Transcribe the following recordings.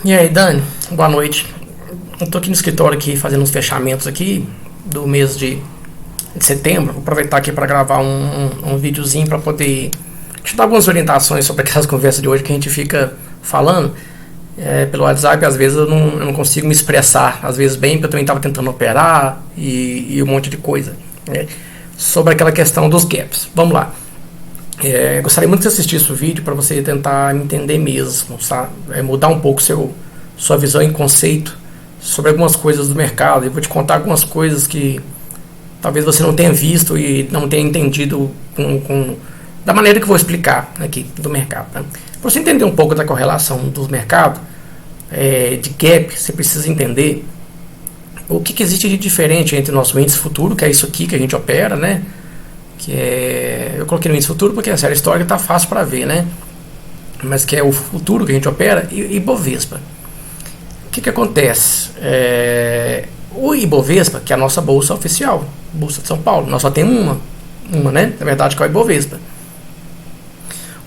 E aí, Dani, boa noite. Eu tô aqui no escritório aqui fazendo uns fechamentos aqui do mês de setembro. Vou aproveitar aqui para gravar um videozinho para poder te dar algumas orientações sobre aquelas conversas de hoje que a gente fica falando pelo WhatsApp. Às vezes eu não consigo me expressar, às vezes bem, porque eu também estava tentando operar e um monte de coisa, né? Sobre aquela questão dos gaps. Vamos lá. Gostaria muito de assistir esse vídeo para você tentar entender mesmo, sabe? Mudar um pouco sua visão e conceito sobre algumas coisas do mercado. Eu vou te contar algumas coisas que talvez você não tenha visto e não tenha entendido da maneira que eu vou explicar aqui do mercado, né? Para você entender um pouco da correlação dos mercados, de gap, você precisa entender o que existe de diferente entre o nosso índice futuro, que é isso aqui que a gente opera, né? Eu coloquei no índice futuro porque a série histórica está fácil para ver, né? Mas que é o futuro que a gente opera, e Ibovespa. O que acontece? O Ibovespa, que é a nossa bolsa oficial, Bolsa de São Paulo, nós só temos uma, né? Na verdade, que é o Ibovespa.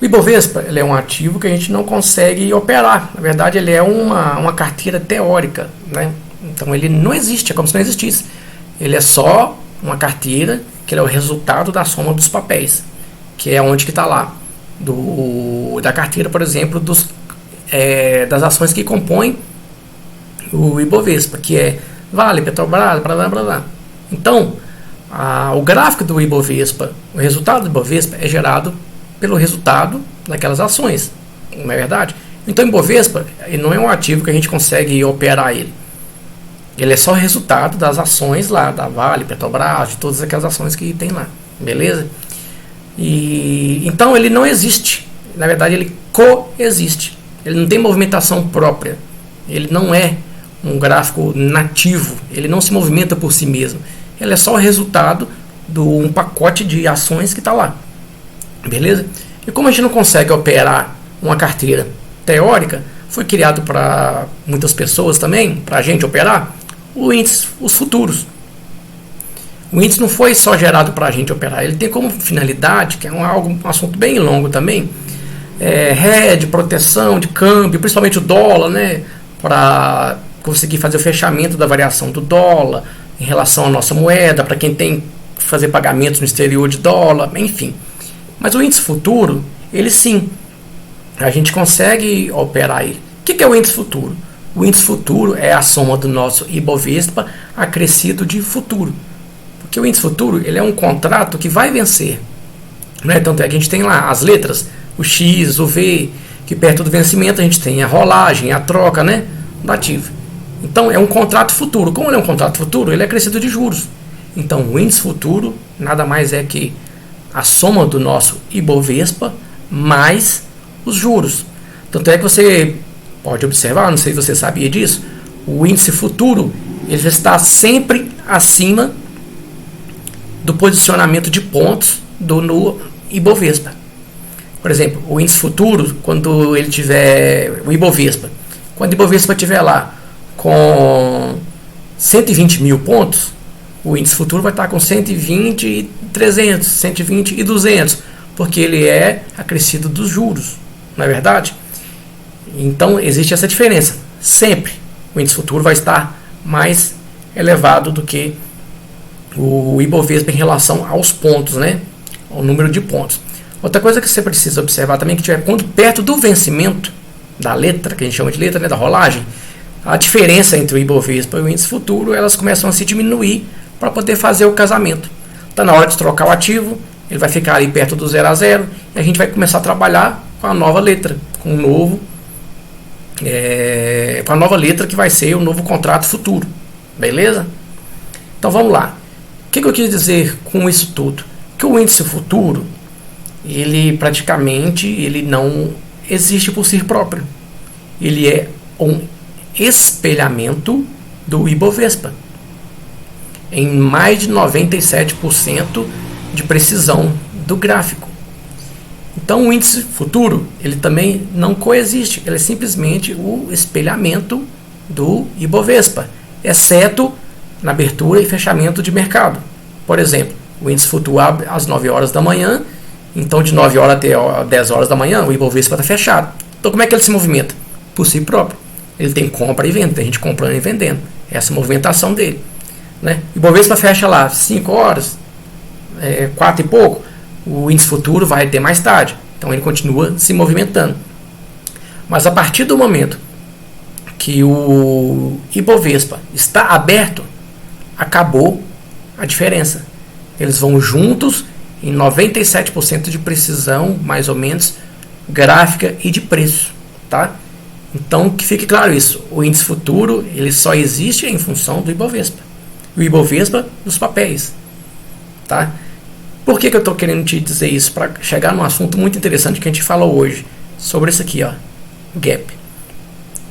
O Ibovespa, ele é um ativo que a gente não consegue operar. Na verdade, ele é uma carteira teórica, né? Então, ele não existe, é como se não existisse. Ele é só uma carteira que é o resultado da soma dos papéis, que é onde que está lá da carteira, por exemplo, das ações que compõem o Ibovespa, que é Vale, Petrobras, blá, blá, blá. Então, o gráfico do Ibovespa, o resultado do Ibovespa é gerado pelo resultado daquelas ações, não é verdade? Então, o Ibovespa ele não é um ativo que a gente consegue operar ele. Ele é só o resultado das ações lá, da Vale, Petrobras, de todas aquelas ações que tem lá, beleza? Então ele não existe, na verdade ele coexiste, ele não tem movimentação própria, ele não é um gráfico nativo, ele não se movimenta por si mesmo, ele é só o resultado de um pacote de ações que está lá, beleza? E como a gente não consegue operar uma carteira teórica, foi criado para muitas pessoas também, para a gente operar, o índice, os futuros. O índice não foi só gerado para a gente operar, ele tem como finalidade, que é um assunto bem longo também, hedge, proteção de câmbio, principalmente o dólar, né, para conseguir fazer o fechamento da variação do dólar em relação à nossa moeda, para quem tem que fazer pagamentos no exterior de dólar, enfim. Mas o índice futuro, ele sim, a gente consegue operar ele. O que é o índice futuro? O índice futuro é a soma do nosso Ibovespa acrescido de futuro. Porque o índice futuro ele é um contrato que vai vencer, né? Tanto é que a gente tem lá as letras, o X, o V, que perto do vencimento a gente tem a rolagem, a troca, né, do ativo. Então é um contrato futuro. Como ele é um contrato futuro, ele é acrescido de juros. Então o índice futuro nada mais é que a soma do nosso Ibovespa mais os juros. Tanto é que você pode observar, não sei se você sabia disso, o índice futuro ele já está sempre acima do posicionamento de pontos no Ibovespa. Por exemplo, o índice futuro, quando ele tiver o Ibovespa, quando o Ibovespa estiver lá com 120 mil pontos, o índice futuro vai estar com 120 e 300, 120 e 200, porque ele é acrescido dos juros, não é verdade? Então existe essa diferença. Sempre o índice futuro vai estar mais elevado do que o Ibovespa em relação aos pontos, né? Ao número de pontos. Outra coisa que você precisa observar também, que tiver quando perto do vencimento da letra, que a gente chama de letra, né, da rolagem, a diferença entre o Ibovespa e o índice futuro, elas começam a se diminuir para poder fazer o casamento. Está na hora de trocar o ativo, ele vai ficar ali perto do 0 a 0 e a gente vai começar a trabalhar com a nova letra, com a nova letra que vai ser o novo contrato futuro, beleza? Então vamos lá. O que eu quis dizer com isso tudo? Que o índice futuro, ele praticamente ele não existe por si próprio. Ele é um espelhamento do Ibovespa em mais de 97% de precisão do gráfico. Então o índice futuro ele também não coexiste, ele é simplesmente o espelhamento do Ibovespa, exceto na abertura e fechamento de mercado. Por exemplo, o índice futuro abre às 9 horas da manhã, então de 9 horas até 10 horas da manhã o Ibovespa está fechado. Então como é que ele se movimenta? Por si próprio. Ele tem compra e venda, tem gente comprando e vendendo. Essa é a movimentação dele, né? E o Ibovespa fecha lá 5 horas, 4 e pouco, o índice futuro vai ter mais tarde. Então ele continua se movimentando. Mas a partir do momento que o Ibovespa está aberto, acabou a diferença. Eles vão juntos em 97% de precisão, mais ou menos, gráfica e de preço, tá? Então, que fique claro isso. O índice futuro, ele só existe em função do Ibovespa. O Ibovespa dos papéis, tá? Por que eu estou querendo te dizer isso? Para chegar num assunto muito interessante que a gente falou hoje, sobre isso aqui, ó, gap.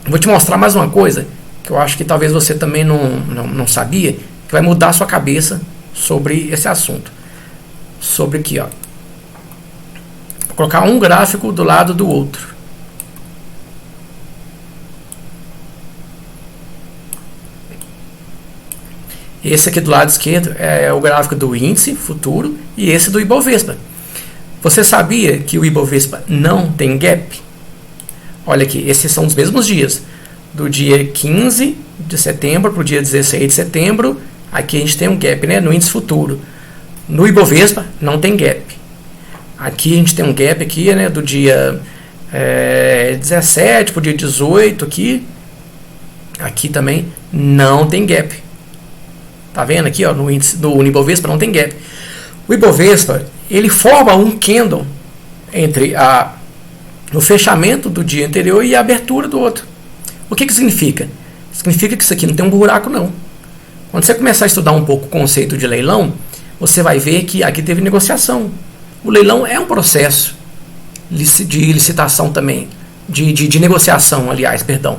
Vou te mostrar mais uma coisa, que eu acho que talvez você também não sabia, que vai mudar a sua cabeça sobre esse assunto. Sobre aqui, ó. Vou colocar um gráfico do lado do outro. Esse aqui do lado esquerdo é o gráfico do índice futuro e esse do Ibovespa. Você sabia que o Ibovespa não tem gap? Olha aqui, esses são os mesmos dias. Do dia 15 de setembro para o dia 16 de setembro, aqui a gente tem um gap, né, no índice futuro. No Ibovespa não tem gap. Aqui a gente tem um gap aqui, né, do dia 17 para o dia 18 aqui. Aqui também não tem gap. Tá vendo aqui, ó, no índice do Ibovespa não tem gap. O Ibovespa, ele forma um candle entre o fechamento do dia anterior e a abertura do outro. O que significa? Significa que isso aqui não tem um buraco, não. Quando você começar a estudar um pouco o conceito de leilão, você vai ver que aqui teve negociação. O leilão é um processo de licitação também, de negociação, aliás, perdão.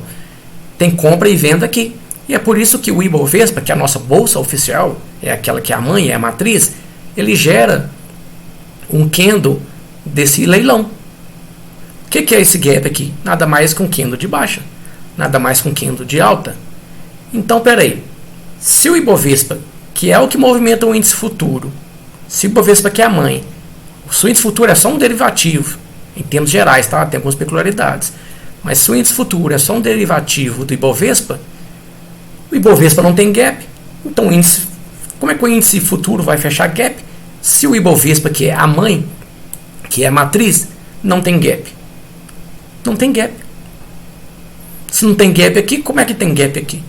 Tem compra e venda aqui. E é por isso que o Ibovespa, que é a nossa bolsa oficial, é aquela que é a mãe, é a matriz, ele gera um candle desse leilão. O que é esse gap aqui? Nada mais que um candle de baixa, nada mais que um candle de alta. Então, peraí, se o Ibovespa, que é o que movimenta o índice futuro, se o Ibovespa que é a mãe, o índice futuro é só um derivativo, em termos gerais, tá? Tem algumas peculiaridades, mas se o índice futuro é só um derivativo do Ibovespa, o Ibovespa não tem gap, então como é que o índice futuro vai fechar gap se o Ibovespa, que é a mãe, que é a matriz, não tem gap? Não tem gap. Se não tem gap aqui, como é que tem gap aqui?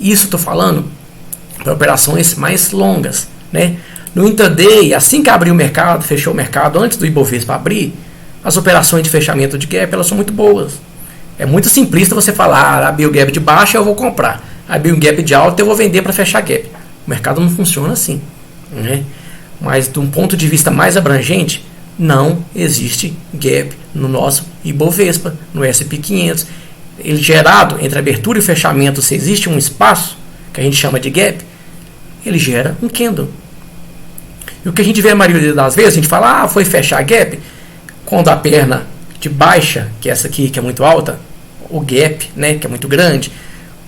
Isso estou falando para operações mais longas, né? No intraday, assim que abrir o mercado, fechou o mercado, antes do Ibovespa abrir, as operações de fechamento de gap, elas são muito boas. É muito simplista você falar, abrir o gap de baixo eu vou comprar, abrir um gap de alta eu vou vender para fechar gap. O mercado não funciona assim, né? Mas de um ponto de vista mais abrangente, não existe gap no nosso Ibovespa, no S&P 500. Ele gerado entre abertura e fechamento, se existe um espaço que a gente chama de gap, ele gera um candle. E o que a gente vê a maioria das vezes, a gente fala, foi fechar gap, quando a perna de baixa, que é essa aqui, que é muito alta, o gap, né, que é muito grande,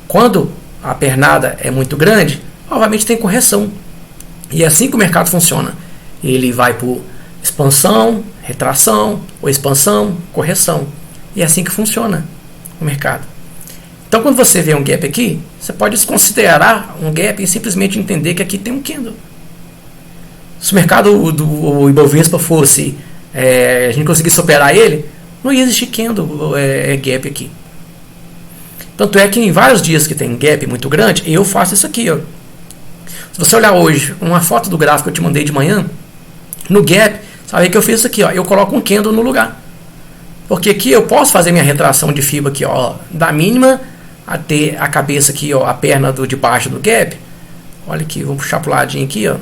quando a pernada é muito grande, obviamente tem correção. E é assim que o mercado funciona. Ele vai por expansão, retração, ou expansão, correção. E é assim que funciona o mercado. Então, quando você vê um gap aqui, você pode desconsiderar um gap e simplesmente entender que aqui tem um candle. Se o mercado do Ibovespa fosse, a gente conseguisse operar ele, não ia existir candle, gap aqui. Tanto é que em vários dias que tem gap muito grande, eu faço isso aqui, ó. Se você olhar hoje uma foto do gráfico que eu te mandei de manhã, no gap, sabe que eu fiz isso aqui, ó, eu coloco um candle no lugar. Porque aqui eu posso fazer minha retração de FIBA aqui, ó, da mínima até a cabeça aqui, ó, a perna de baixo do gap. Olha aqui, vamos puxar pro ladinho aqui, ó.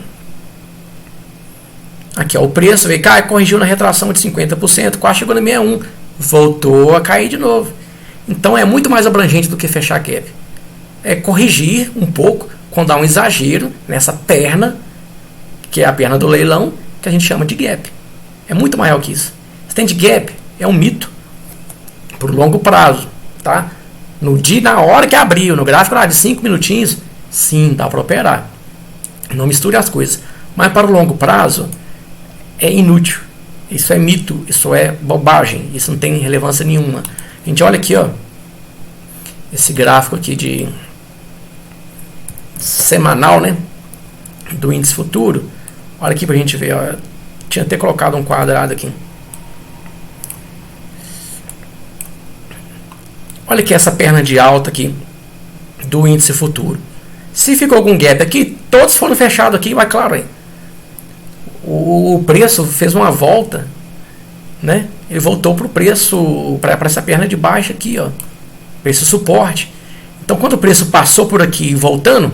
Aqui, ó, o preço veio cá, corrigiu na retração de 50%, quase chegou no 61, voltou a cair de novo. Então é muito mais abrangente do que fechar gap. É corrigir um pouco quando há um exagero nessa perna, que é a perna do leilão, que a gente chama de gap. É muito maior que isso. Stand gap é um mito por longo prazo, tá? No dia, na hora que abriu, no gráfico lá de 5 minutinhos, sim, dá para operar. Não misture as coisas. Mas para o longo prazo, é inútil. Isso é mito, isso é bobagem, isso não tem relevância nenhuma. A gente olha aqui, ó. esse gráfico aqui de semanal, né, do índice futuro. Olha aqui pra gente ver, ó. Tinha até colocado um quadrado aqui. Olha aqui essa perna de alta aqui do índice futuro. Se ficou algum gap aqui, todos foram fechados aqui, vai claro aí. O preço fez uma volta, né? Ele voltou para o preço, para essa perna de baixo aqui, ó, preço suporte. Então, quando o preço passou por aqui voltando,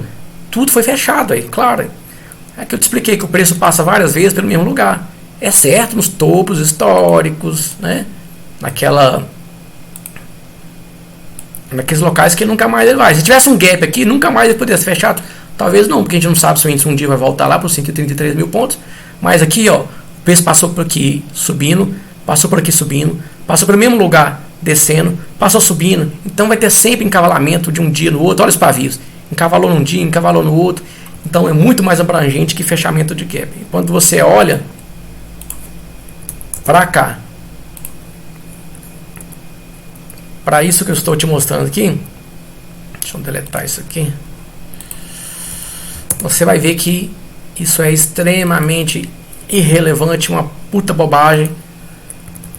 tudo foi fechado aí, claro. É que eu te expliquei que o preço passa várias vezes pelo mesmo lugar. É certo nos topos históricos, né? Naqueles locais que nunca mais ele vai. Se tivesse um gap aqui, nunca mais ele poderia ser fechado. Talvez não, porque a gente não sabe se o índice um dia vai voltar lá para os 133 mil pontos. Mas aqui, ó, o preço passou por aqui subindo, passou por aqui subindo, passou pelo mesmo lugar descendo, passou subindo. Então vai ter sempre encavalamento de um dia no outro. Olha os pavios. Encavalou num dia, encavalou no outro. Então é muito mais abrangente que fechamento de gap. Quando você olha para cá, para isso que eu estou te mostrando aqui, deixa eu deletar isso aqui, você vai ver que isso é extremamente irrelevante, uma puta bobagem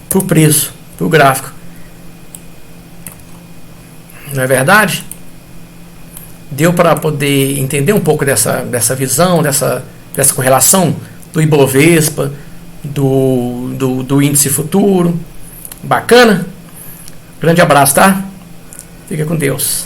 pro preço, pro gráfico. Não é verdade? Deu para poder entender um pouco dessa visão, dessa correlação do Ibovespa, do índice futuro. Bacana? Grande abraço, tá? Fica com Deus.